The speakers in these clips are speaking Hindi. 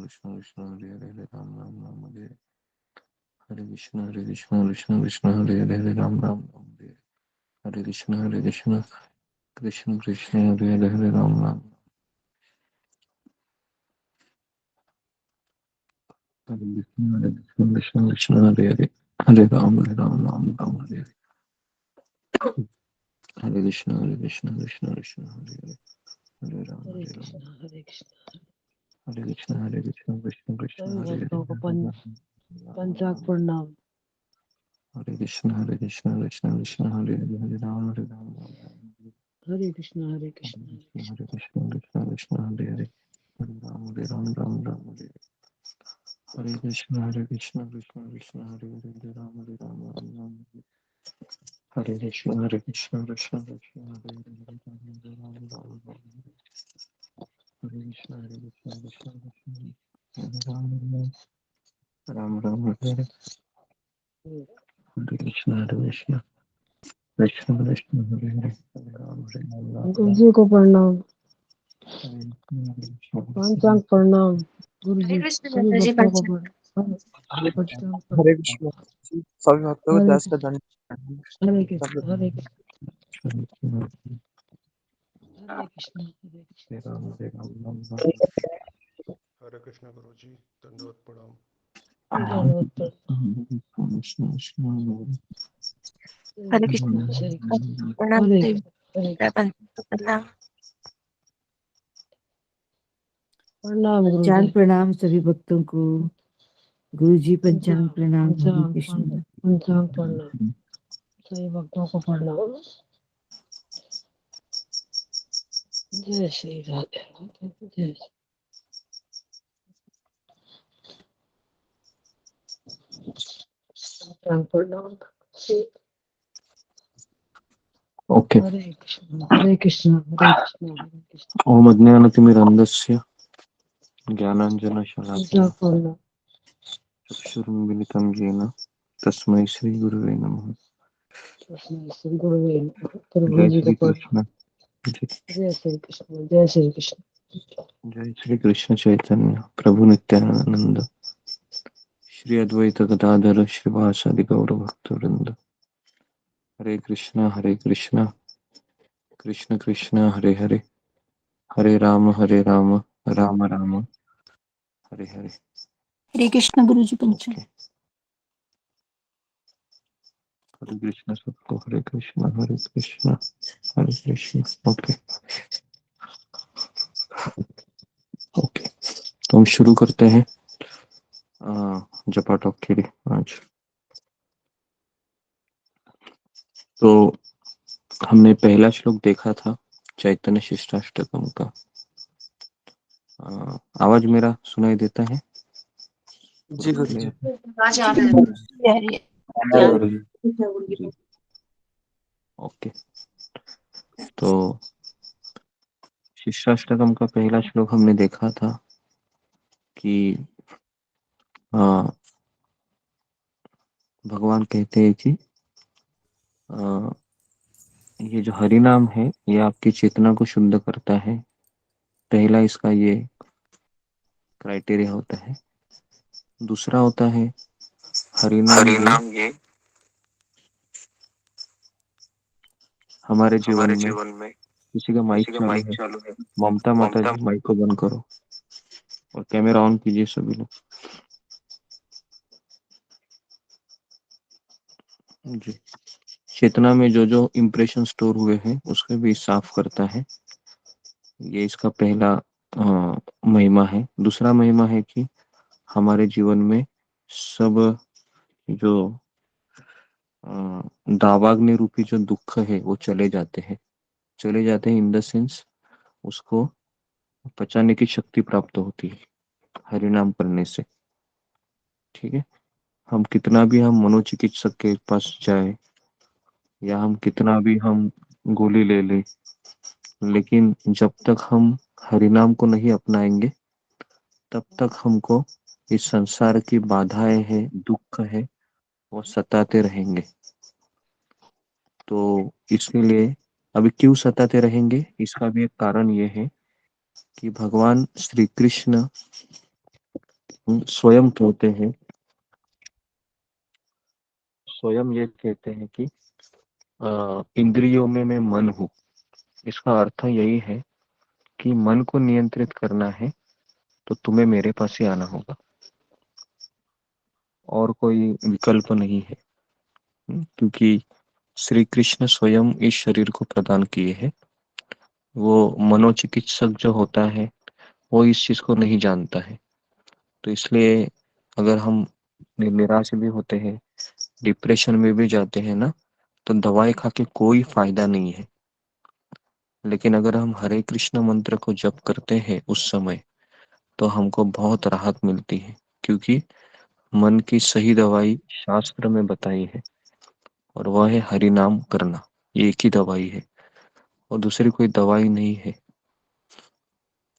कृष्ण कृष्ण हरे हरे हरे राम राम राम हरे हरे कृष्ण कृष्ण कृष्ण हरे हरे हरे राम राम राम हरे कृष्ण कृष्ण कृष्ण हरे हरे हरे राम राम हरे कृष्ण कृष्ण हरे हरे हरे राम राम हरे हरे कृष्ण कृष्ण कृष्ण हरे हरे हरे हरे राम कृष्णा हरे कृष्णा। हरे कृष्ण कृष्ण कृष्ण सभी हरे हरे भक्तों को हरे राम पंचांग राम प्रणाम। हरे कृष्ण कृष्ण कृष्ण हरे हरे राम राम हरे कृष्णा हरे कृष्णा हरे हरे कृष्णा। कृष्ण कृष्ण हरे राम हरे कृष्ण कृष्ण हरे राम हरे कृष्ण कृष्ण हरे राम राम हरे कृष्ण कृष्ण कृष्ण हरे हरे गुरु जी को प्रणाम। हरे पंचांग प्रणाम। गुरु हरे जी कृष्ण सभी माता जी भक्तों को पंचांग। प्रणाम। पंचांग हरे प्रणाम। कृष्ण सभी भक्तों को हरे दस का कृष्ण हरे धन्यवाद। कृष्ण हरे कृष्ण हरे कृष्ण हरे कृष्ण। हरे कृष्ण गुरु जी, दंडवत प्रणाम। दंडवत प्रणाम। हरे हरे कृष्ण कृष्ण प्रणाम हरे देवी। कृष्ण हरे कृष्ण। पंचांग प्रणाम। प्रणाम गुरु जी। पंचांग प्रणाम सभी भक्तों को। गुरु जी पंचांग प्रणाम। हरे कृष्ण। पंचांग प्रणाम सभी भक्तों को प्रणाम। जय श्री राधे राधे जय पंचांग प्रणाम। ओके हरे कृष्ण हरे कृष्ण हरे कृष्ण हरे कृष्ण। ओम अज्ञानतिमिरन्धस्य ज्ञानाञ्जनशलाकया पंचांग प्रणाम। चक्षुरुन्मिलितं येन तस्मै श्रीगुरुवे नमः। कृष्ण गुरुवे नमः। प्रभु जय जी को श्री प्रणाम। कृष्ण जय श्री कृष्ण जय श्री कृष्ण। जय श्री कृष्ण चैतन्य प्रभु नित्यानंद श्री अद्वैत गदाधर श्रीवासादि गौर भक्तवृंद। हरे कृष्ण कृष्ण कृष्ण हरे हरे हरे राम राम राम हरे हरे। हरे कृष्ण गुरु जी पंचांग। ओके हरे कृष्ण सबको हरे कृष्ण हरे कृष्ण ओके ओके तो हम शुरू करते हैं जपा टॉक के लिए आज। तो हमने पहला श्लोक देखा था चैतन्य शिष्टाष्टकम का। आवाज मेरा सुनाई देता है जी पूरा गुरु जी। क्लियर? आवाज आ रहा है। धन्यवाद गुरु जी। जी ओके तो शिष्टाष्टकम का पहला श्लोक हमने देखा था कि भगवान कहते हैं कि ये जो हरि नाम है ये आपकी चेतना को शुद्ध करता है। पहला इसका ये क्राइटेरिया होता है। दूसरा होता है हरि नाम ये हमारे जीवन में किसी का माइक चालू है। ममता माता जी माइक को बंद करो और कैमरा ऑन कीजिए सभी लोग। जी चेतना में जो जो इम्प्रेशन स्टोर हुए हैं उसको भी साफ करता है। ये इसका पहला महिमा है। दूसरा महिमा है कि हमारे जीवन में सब जो दावाग्नि रूपी जो दुख है वो चले जाते हैं इन द सेंस उसको पचाने की शक्ति प्राप्त होती है हरि नाम करने से। ठीक है हम कितना भी हम मनोचिकित्सक के पास जाए या हम कितना भी हम गोली ले ले लेकिन जब तक हम हरि नाम को नहीं अपनाएंगे तब तक हमको इस संसार की बाधाएं हैं दुख है वो सताते रहेंगे। तो इसके लिए अभी क्यों सताते रहेंगे इसका भी एक कारण ये है कि भगवान श्री कृष्ण स्वयं कहते हैं, स्वयं ये कहते हैं कि इंद्रियों में मैं मन हूँ। इसका अर्थ यही है कि मन को नियंत्रित करना है तो तुम्हें मेरे पास ही आना होगा, और कोई विकल्प नहीं है। क्योंकि श्री कृष्ण स्वयं इस शरीर को प्रदान किए हैं। वो मनोचिकित्सक जो होता है वो इस चीज को नहीं जानता है। तो इसलिए अगर हम निराश भी होते हैं, डिप्रेशन में भी जाते हैं ना, तो दवाई खा के कोई फायदा नहीं है। लेकिन अगर हम हरे कृष्ण मंत्र को जप करते हैं उस समय, तो हमको बहुत राहत मिलती है, क्योंकि मन की सही दवाई शास्त्र में बताई है, और वह है हरि नाम करना। ये एक ही दवाई है और दूसरी कोई दवाई नहीं है।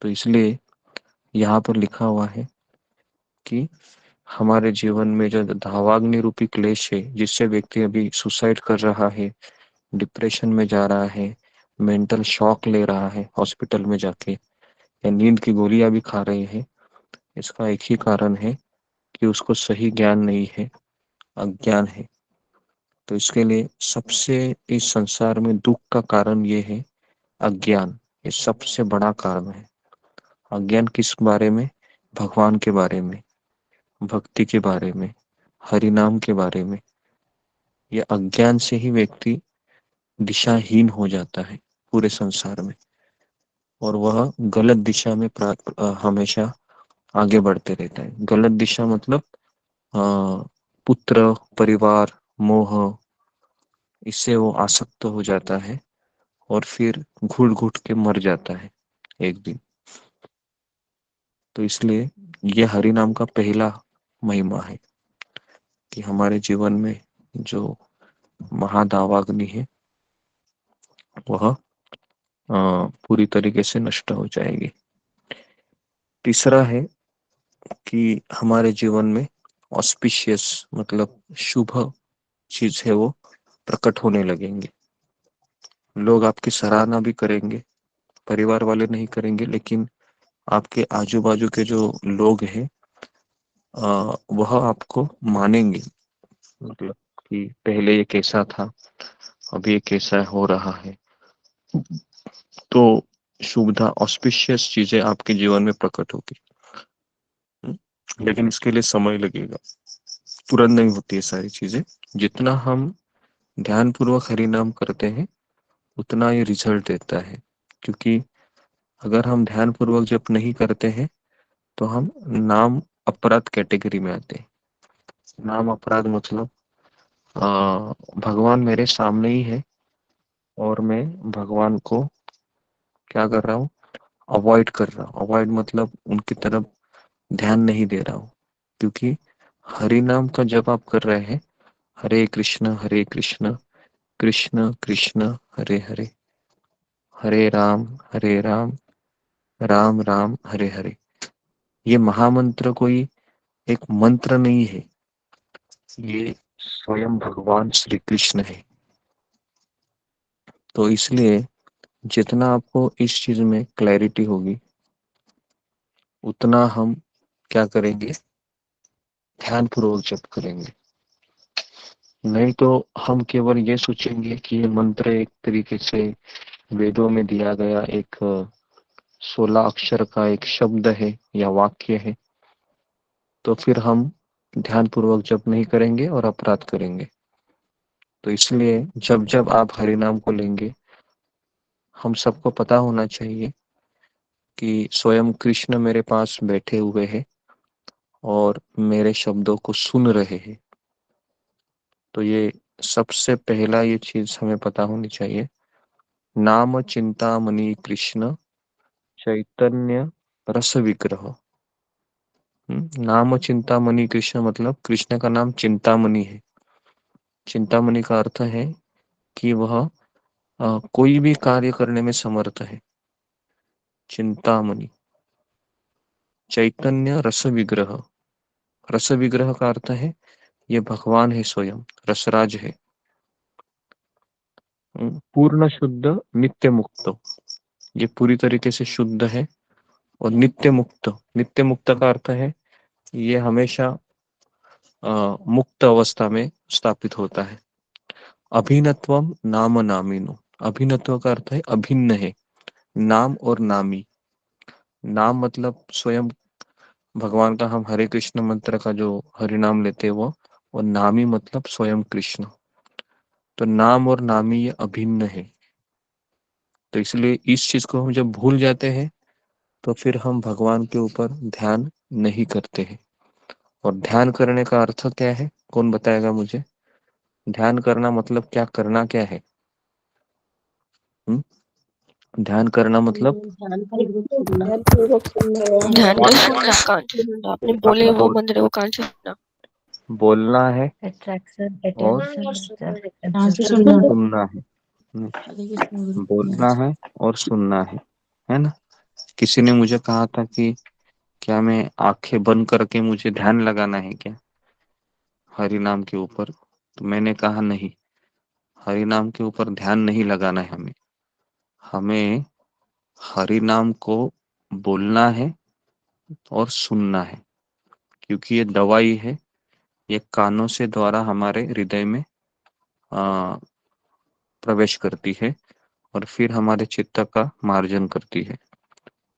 तो इसलिए यहाँ पर लिखा हुआ है कि हमारे जीवन में जो धावाग्नि रूपी क्लेश है, जिससे व्यक्ति अभी सुसाइड कर रहा है, डिप्रेशन में जा रहा है, मेंटल शॉक ले रहा है हॉस्पिटल में जाके, या नींद की गोलियां भी खा रहे हैं, इसका एक ही कारण है कि उसको सही ज्ञान नहीं है, अज्ञान है। तो इसके लिए सबसे इस संसार में दुख का कारण ये है अज्ञान। ये सबसे बड़ा कारण है। अज्ञान किस बारे में? भगवान के बारे में, भक्ति के बारे में, हरि नाम के बारे में। ये अज्ञान से ही व्यक्ति दिशाहीन हो जाता है पूरे संसार में, और वह गलत दिशा में हमेशा आगे बढ़ते रहता है। गलत दिशा मतलब अ, पुत्र, परिवार, मोह, इससे वो आसक्त हो जाता है और फिर घुट घुट के मर जाता है एक दिन। तो इसलिए ये हरि नाम का पहला महिमा है कि हमारे जीवन में जो महादावाग्नि है वह पूरी तरीके से नष्ट हो जाएगी। तीसरा है कि हमारे जीवन में ऑस्पिशियस मतलब शुभ चीज है वो प्रकट होने लगेंगे। लोग आपकी सराहना भी करेंगे, परिवार वाले नहीं करेंगे, लेकिन आपके आजू बाजू के जो लोग हैं वह आपको मानेंगे। मतलब कि पहले ये कैसा था, अभी ये कैसा हो रहा है। तो शुभता, ऑस्पिशियस चीजें आपके जीवन में प्रकट होगी। लेकिन इसके लिए समय लगेगा, तुरंत नहीं होती है सारी चीजें। जितना हम ध्यान पूर्वक हरि नाम करते हैं उतना ये रिजल्ट देता है। क्योंकि अगर हम ध्यान पूर्वक जब नहीं करते हैं तो हम नाम अपराध कैटेगरी में आते हैं। नाम अपराध मतलब भगवान मेरे सामने ही है और मैं भगवान को क्या कर रहा हूँ, अवॉइड कर रहा हूँ। अवॉइड मतलब उनकी तरफ ध्यान नहीं दे रहा हूँ। क्योंकि हरि नाम का जब आप कर रहे हैं, हरे कृष्ण कृष्ण कृष्ण हरे हरे, हरे राम राम राम हरे हरे, ये महामंत्र कोई एक मंत्र नहीं है, ये स्वयं भगवान श्री कृष्ण है। तो इसलिए जितना आपको इस चीज में क्लैरिटी होगी उतना हम क्या करेंगे, ध्यान पूर्वक जप करेंगे। नहीं तो हम केवल ये सोचेंगे कि ये मंत्र एक तरीके से वेदों में दिया गया एक 16 अक्षर का एक शब्द है या वाक्य है, तो फिर हम ध्यान पूर्वक जप नहीं करेंगे और अपराध करेंगे। तो इसलिए जब जब आप हरि नाम को लेंगे, हम सबको पता होना चाहिए कि स्वयं कृष्ण मेरे पास बैठे हुए हैं और मेरे शब्दों को सुन रहे हैं। तो ये सबसे पहला ये चीज हमें पता होनी चाहिए। नाम चिंतामणि कृष्ण चैतन्य रस विग्रह। नाम चिंतामणि कृष्ण मतलब कृष्ण का नाम चिंतामणि है। चिंतामणि का अर्थ है कि वह कोई भी कार्य करने में समर्थ है। चिंतामणि, चैतन्य रस विग्रह। रस विग्रह का अर्थ है ये भगवान है, स्वयं रसराज है। पूर्ण शुद्ध नित्य मुक्त, ये पूरी तरीके से शुद्ध है और नित्य मुक्त। नित्य मुक्त का अर्थ है ये हमेशा मुक्त अवस्था में स्थापित होता है। अभिन्नत्वम नाम नामिनो, अभिन्नत्व का अर्थ है अभिन्न है, नाम और नामी। नाम मतलब स्वयं भगवान का, हम हरे कृष्ण मंत्र का जो हरि नाम लेते हैं वो, और नामी मतलब स्वयं कृष्ण। तो नाम और नामी ये अभिन्न है। तो इसलिए इस चीज को हम जब भूल जाते हैं तो फिर हम भगवान के ऊपर ध्यान नहीं करते हैं। और ध्यान करने का अर्थ क्या है, कौन बताएगा मुझे? ध्यान करना मतलब क्या, करना क्या है? ध्यान करना मतलब ध्यानपूर्वक सुनना ध्यान और में सुनना, कान से सुनना, आपने बोले वो बोल, मंत्र वो कान से सुनना। बोलना है attraction, और attention, ध्यान से सुनना। सुनना है। बोलना है और सुनना है ना? किसी ने मुझे कहा था कि क्या मैं आंखें बंद करके मुझे ध्यान लगाना है क्या हरि नाम के ऊपर? तो मैंने कहा नहीं, हरि नाम के ऊपर ध्यान नहीं लगाना है हमें। हमें हरि नाम को बोलना है और सुनना है, क्योंकि ये दवाई है। ये कानों से द्वारा हमारे हृदय में आ, प्रवेश करती है और फिर हमारे चित्त का मार्जन करती है।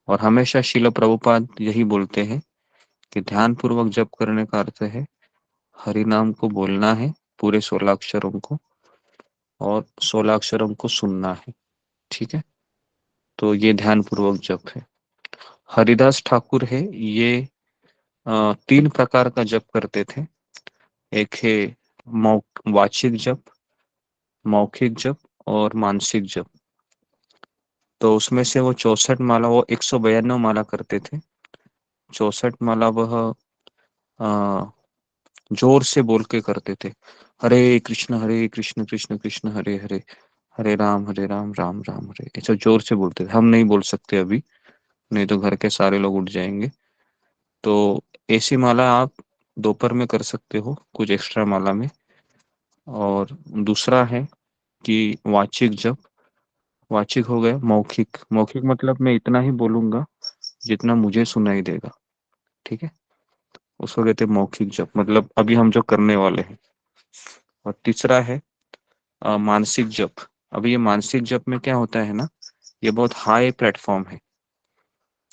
और हमेशा शिल प्रभुपाद यही बोलते हैं कि ध्यान पूर्वक जप करने का अर्थ है हरि नाम को बोलना है, पूरे 16 अक्षरों को, और 16 अक्षरों को सुनना है। ठीक है, तो ये ध्यान पूर्वक जप है। हरिदास ठाकुर है, ये 3 प्रकार का जप करते थे। एक है वाचिक जप, मौखिक जप और मानसिक जप। तो उसमें से वो 64 माला, वो 192 माला करते थे। 64 माला वह जोर से बोल के करते थे। हरे कृष्ण कृष्ण कृष्ण हरे हरे, हरे राम राम राम हरे, ऐसा जोर से बोलते थे। हम नहीं बोल सकते अभी, नहीं तो घर के सारे लोग उठ जाएंगे। तो ऐसी माला आप दोपहर में कर सकते हो कुछ एक्स्ट्रा माला में। और दूसरा है कि वाचिक जप। वाचिक हो गया, मौखिक, मौखिक मतलब मैं इतना ही बोलूंगा जितना मुझे सुनाई देगा। ठीक है, उसको कहते हैं मौखिक जप, मतलब अभी हम जो करने वाले हैं। और तीसरा है मानसिक जप। अभी ये मानसिक जप में क्या होता है ना, ये बहुत हाई प्लेटफॉर्म है।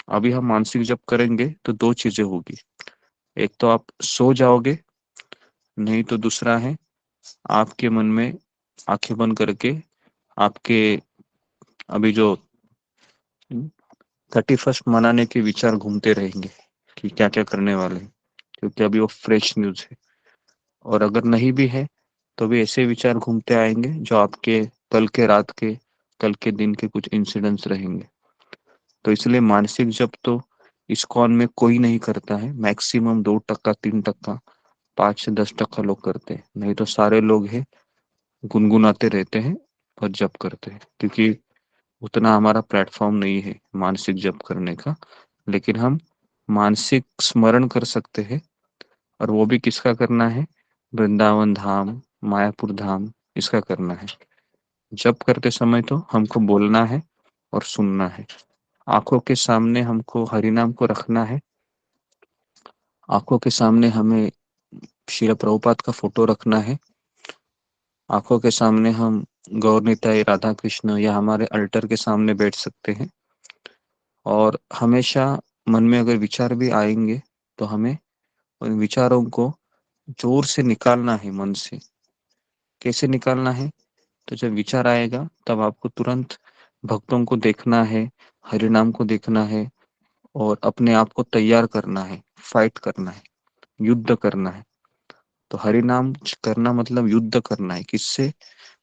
अभी हम मानसिक जप करेंगे तो 2 चीजें होगी, एक तो आप सो जाओगे, नहीं तो दूसरा है आपके मन में आंखें बंद करके आपके अभी जो 31st मनाने के विचार घूमते रहेंगे कि क्या क्या करने वाले हैं, क्योंकि अभी वो फ्रेश न्यूज है। और अगर नहीं भी है तो भी ऐसे विचार घूमते आएंगे जो आपके कल के रात के, कल के दिन के कुछ इंसिडेंट्स रहेंगे। तो इसलिए मानसिक जप तो इस्कॉन में कोई नहीं करता है, मैक्सिमम 2%, 3%, 5 से 10% लोग करते हैं, नहीं तो सारे लोग हैं गुनगुनाते रहते हैं और जप करते हैं, क्योंकि उतना हमारा प्लेटफॉर्म नहीं है मानसिक जप करने का। लेकिन हम मानसिक स्मरण कर सकते हैं, और वो भी किसका करना है? वृंदावन धाम, मायापुर धाम, इसका करना है। जप करते समय तो हमको बोलना है और सुनना है। आंखों के सामने हमको हरिनाम को रखना है। आंखों के सामने हमें श्रील प्रभुपाद का फोटो रखना है। आंखों के सामने हम गौर निताई, राधा कृष्ण या हमारे अल्टर के सामने बैठ सकते हैं। और हमेशा मन में अगर विचार भी आएंगे तो हमें उन विचारों को जोर से निकालना है मन से। कैसे निकालना है? तो जब विचार आएगा तब आपको तुरंत भक्तों को देखना है, हरिनाम को देखना है, और अपने आप को तैयार करना है, फाइट करना है, युद्ध करना है। तो हरिनाम करना मतलब युद्ध करना है, किससे?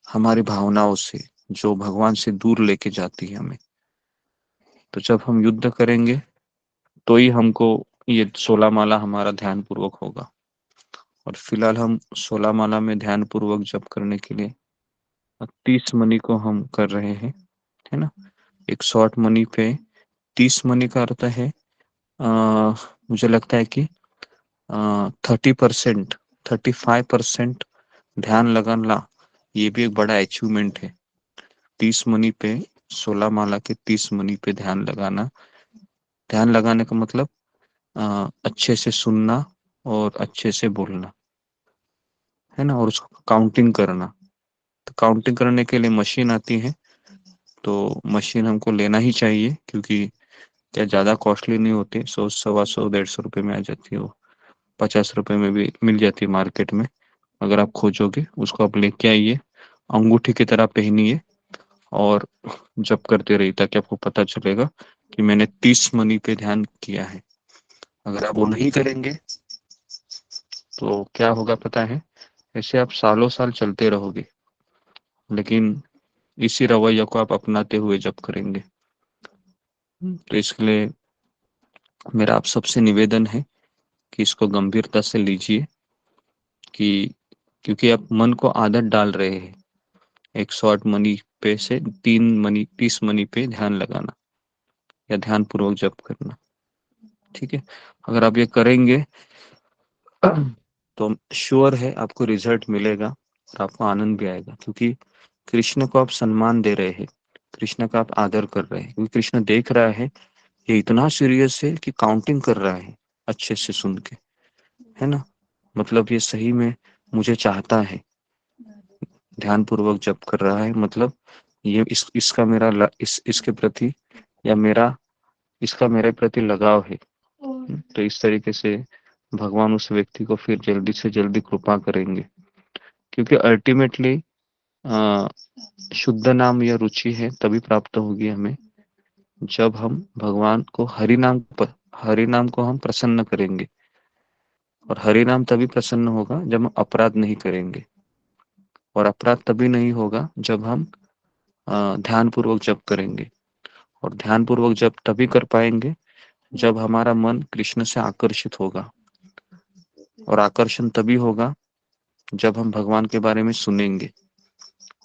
हमारी भावनाओं से, जो भगवान से दूर लेके जाती है हमें। तो जब हम युद्ध करेंगे तो ही हमको ये 16 माला हमारा ध्यान पूर्वक होगा। और फिलहाल हम 16 माला में ध्यान पूर्वक जप करने के लिए 30 मणि को हम कर रहे हैं, है ना? एक शॉर्ट मनी पे 30 मनी का अर्थ है, मुझे लगता है कि 30%, 35% ध्यान लगाना, ये भी एक बड़ा अचीवमेंट है। 30 मनी पे, 16 माला के 30 मनी पे ध्यान लगाना। ध्यान लगाने का मतलब अच्छे से सुनना और अच्छे से बोलना, है ना, और उसको काउंटिंग करना। तो काउंटिंग करने के लिए मशीन आती है, तो मशीन हमको लेना ही चाहिए, क्योंकि क्या ज़्यादा कॉस्टली नहीं होती, 100, 125, 150 रुपये में आ जाती है वो। 50 रुपये में भी मिल जाती है मार्केट में। अगर आप खोजोगे उसको आप लेके आइए, अंगूठी की तरह पहनिए और जप करते रहिए, ताकि आपको पता चलेगा कि मैंने 30 मनी पे ध्यान किया है। अगर आप वो नहीं करेंगे तो क्या होगा पता है, ऐसे आप सालों साल चलते रहोगे, लेकिन इसी रवैया को आप अपनाते हुए जप करेंगे। तो इसलिए मेरा आप सबसे निवेदन है कि इसको गंभीरता से लीजिए, कि क्योंकि आप मन को आदत डाल रहे हैं 108 मनी पे से 3 मनी 30 मनी पे ध्यान लगाना या ध्यान पूर्वक जप करना। ठीक है, अगर आप ये करेंगे तो श्योर है आपको रिजल्ट मिलेगा और आपको आनंद भी आएगा, क्योंकि कृष्ण को आप सम्मान दे रहे हैं, कृष्ण का आप आदर कर रहे हैं, क्योंकि कृष्ण देख रहा है ये इतना सीरियस है कि काउंटिंग कर रहा है अच्छे से सुन के, है ना, मतलब ये सही में मुझे चाहता है, ध्यान पूर्वक जप कर रहा है, मतलब ये इसका मेरा इसके प्रति या मेरा इसका मेरे प्रति लगाव है। तो इस तरीके से भगवान उस व्यक्ति को फिर जल्दी से जल्दी कृपा करेंगे, क्योंकि अल्टीमेटली शुद्ध नाम या रुचि है तभी प्राप्त होगी हमें, जब हम भगवान को हरि नाम को हम प्रसन्न करेंगे, और हरि नाम तभी प्रसन्न होगा जब हम अपराध नहीं करेंगे, और अपराध तभी नहीं होगा जब हम ध्यान पूर्वक जप करेंगे, और ध्यान पूर्वक जप तभी कर पाएंगे जब हमारा मन कृष्ण से आकर्षित होगा, और आकर्षण तभी होगा जब हम भगवान के बारे में सुनेंगे,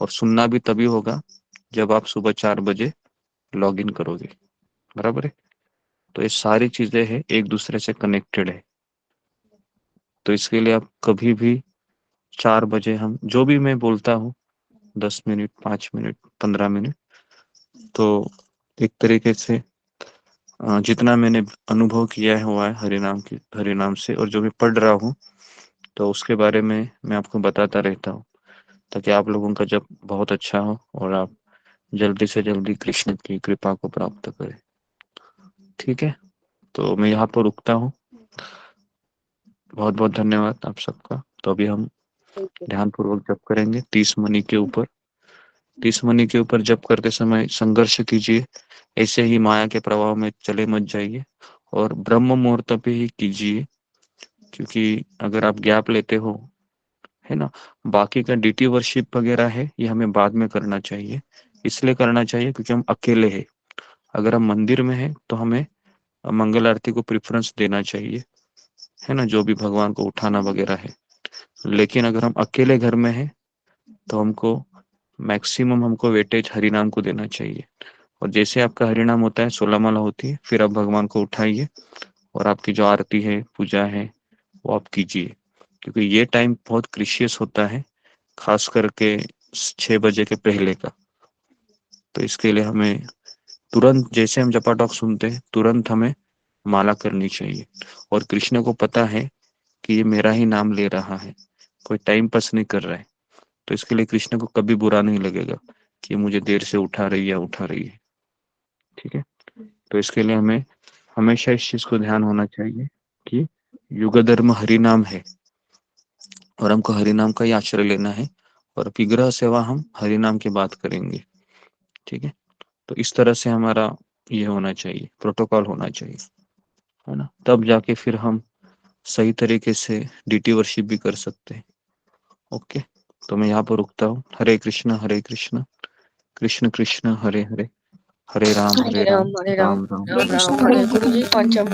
और सुनना भी तभी होगा जब आप सुबह 4 बजे लॉग इन करोगे। बराबर है, तो ये सारी चीजें हैं, एक दूसरे से कनेक्टेड है। तो इसके लिए आप कभी भी 4 बजे हम जो भी मैं बोलता हूँ 10 मिनट, 5 मिनट, 15 मिनट, तो एक तरीके से जितना मैंने अनुभव किया है हुआ है हरि नाम से, और जो मैं पढ़ रहा हूँ तो उसके बारे में मैं आपको बताता रहता हूँ, ताकि आप लोगों का जब बहुत अच्छा हो और आप जल्दी से जल्दी कृष्ण की कृपा को प्राप्त करें। ठीक है, तो मैं यहाँ पर रुकता हूँ। बहुत बहुत धन्यवाद आप सबका। तो अभी हम ध्यान पूर्वक जप करेंगे 30 मनी के ऊपर। 30 मनी के ऊपर जप करते समय संघर्ष कीजिए, ऐसे ही माया के प्रभाव में चले मत जाइए, और ब्रह्म मुहूर्त पे ही कीजिए, क्योंकि अगर आप गैप लेते हो, है ना, बाकी का डीटी वर्शिप वगैरह है ये हमें बाद में करना चाहिए। इसलिए करना चाहिए क्योंकि हम अकेले हैं। अगर हम मंदिर में हैं तो हमें मंगल आरती को प्रेफरेंस देना चाहिए, है ना, जो भी भगवान को उठाना वगैरह है। लेकिन अगर हम अकेले घर में हैं तो हमको वेटेज हरिनाम को देना चाहिए। और जैसे आपका हरिनाम होता है, 16 माला होती है, फिर आप भगवान को उठाइए और आपकी जो आरती है, पूजा है, वो आप कीजिए, क्योंकि ये टाइम बहुत क्रिशियस होता है, खास करके 6 बजे के पहले का। तो इसके लिए हमें तुरंत, जैसे हम जपाटॉक सुनते हैं, तुरंत हमें माला करनी चाहिए। और कृष्ण को पता है कि ये मेरा ही नाम ले रहा है, कोई टाइम पास नहीं कर रहा है, तो इसके लिए कृष्ण को कभी बुरा नहीं लगेगा कि मुझे देर से उठा रही है। ठीक है, तो इसके लिए हमें हमेशा इस चीज को ध्यान होना चाहिए कि युग धर्म हरि नाम है, और हमको हरि नाम का ही आश्रय लेना है, और विग्रह सेवा हम हरि नाम की बात करेंगे। ठीक है, तो इस तरह से हमारा ये होना चाहिए, प्रोटोकॉल होना चाहिए, है ना, तब जाके फिर हम सही तरीके से डीटी वर्शिप भी कर सकते हैं। ओके, तो मैं यहाँ पर रुकता हूँ। हरे कृष्ण कृष्ण कृष्ण हरे हरे, हरे राम हरे राम हरे राम राम राम राम राम। हरे गुरु जी पंचम